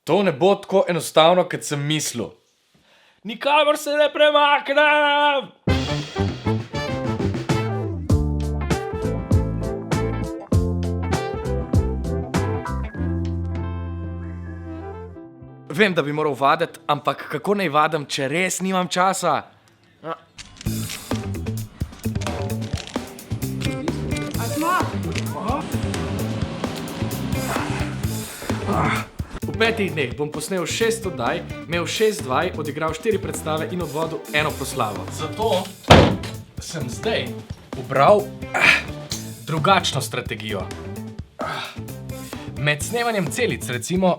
To ne bo tako enostavno, kot sem mislil. Nikamor se ne premaknem! Vem, da bi moral vaditi, ampak kako naj vadim, če res nimam časa? V 5 dneh bom posnel 6 oddaj, imel 6 vaj, odigral 4 predstave in odvodil 1 proslavo. Zato sem zdaj ubral drugačno strategijo. Med snemanjem celic, recimo,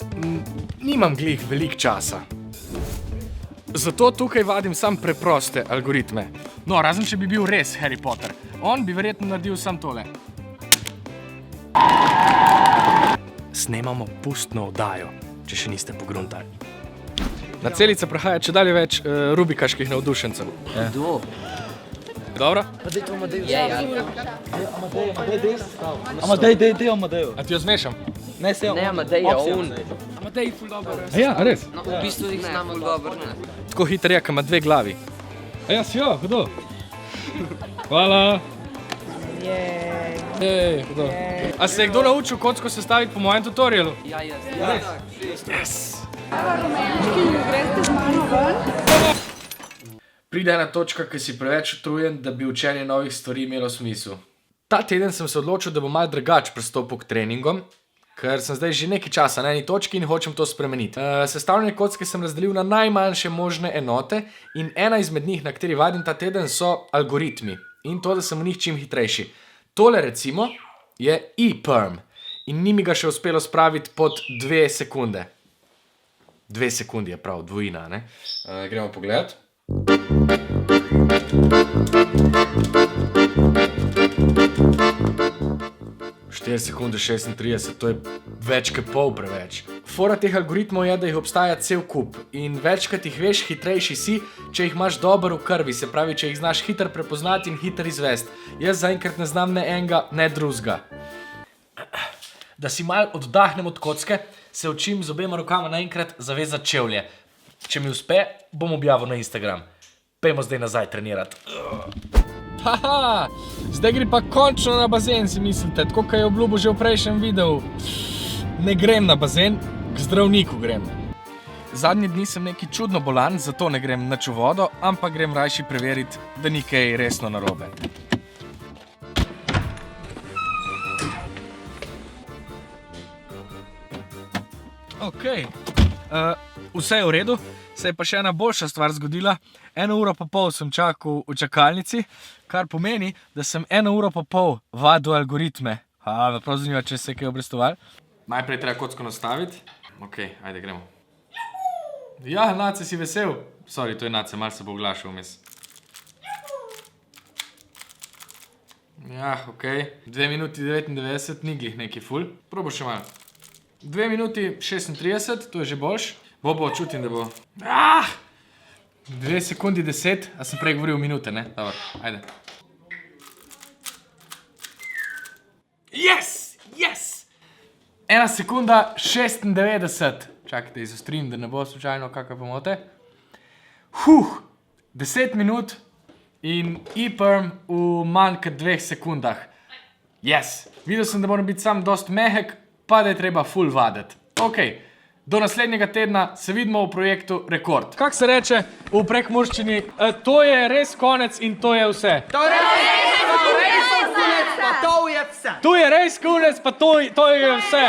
nimam glih veliko časa. Zato tukaj vadim sam preproste algoritme. No, razen če bi bil res Harry Potter. On bi verjetno naredil sam tole. Snemamo pustno oddajo, če še niste pogruntali. Na celice prihaja čedalje več rubikaških navdušencev. Kdo? Dobro? Amadeju. A ti jo zmešam? Ne, se Ne, Amadej je on. Amadej ful dobro. Ja, res? No, v bistvu jih znam ful dobro, ne. Tako hiter je, ima 2 glavi. Ja, si jo, kdo? Hvala. Kdo? A se je kdo naučil kocko sestaviti po mojem tutorialu? Ja, jaz. Yes! Pride ena točka, ki si preveč utrujen, da bi učenje novih stvari imelo smisel. Ta teden sem se odločil, da bom malo drugače pristopil k treningom, ker sem zdaj že nekaj časa na eni točki in hočem to spremeniti. Sestavljene kocke sem razdelil na najmanjše možne enote in ena izmed njih, na kateri vadim ta teden, so algoritmi in to, da sem v njih čim hitrejši. Tole recimo je ePerm in ni mi ga še uspelo spraviti pod 2 sekunde. 2 sekundi je prav, dvojina, ne? Gremo pogledat. Štiri sekunde 36, to je več kot pol preveč. Fora teh algoritmov je, da jih obstaja cel kup in večkrat jih veš, hitrejši si, če jih imaš dobro v krvi, se pravi, če jih znaš hitro prepoznati in hitro izvesti. Jaz zaenkrat ne znam ne enega, ne drugega. Da si malo oddahnem od kocke, se učim z obema rokama naenkrat zavezati čevlje. Če mi uspe, bom objavil na Instagram. Pejmo zdaj nazaj trenirati. Haha, zdaj gre pa končno na bazen, si mislite, tako kot je obljubil že v prejšnjem videu. Ne grem na bazen, k zdravniku grem. Zadnje dni sem neki čudno bolan, zato ne grem nič v vodo, ampak grem rajši preveriti, da ni kaj resno narobe. Okej, vse je v redu, se je pa še ena boljša stvar zgodila. 1 uro pa pol sem čakal v čakalnici, kar pomeni, da sem 1 uro pa pol vadil algoritme. Me prav zanima, če se je kaj obrestoval. Najprej treba kocko nastaviti. Okej, ajde, gremo. Ja, Nace, si vesel? Sorry, to je Nace, malo se bo oglašal vmes. Ja, okej. 2 minuti 99, ni glih neki ful. Probo še malo. 2 minuti 36, to je že boljš. Bo, čutim, da bo. 2 sekundi 10, a sem prej govoril minute, ne? Dobro, ajde. Yes! 1 sekunda 96. Čakajte, izostrim, da ne bo slučajno kakve pomote. 10 minut in ePerm v manj kot 2 sekundah. Yes! Videl sem, da moram biti sam dost mehek, pa da je treba ful vaditi. Okej. Do naslednjega tedna se vidimo v projektu Rekord. Kak se reče v prekmurščini? To je res konec in to je vse. To je res konec, pa to je vse. Tu je res konec, pa to je vse.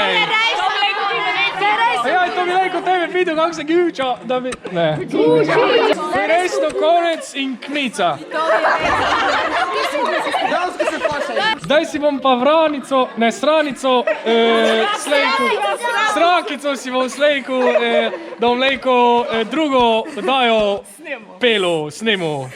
Ja, to bi rekel tebe videl, kako se givča, da bi... Ne. To je res to konec in kmica. Zdaj si bom pa vranico, ne stranico, slejku. Strakico si bom slejku, da bom lejko drugo dajo pelo, snemo.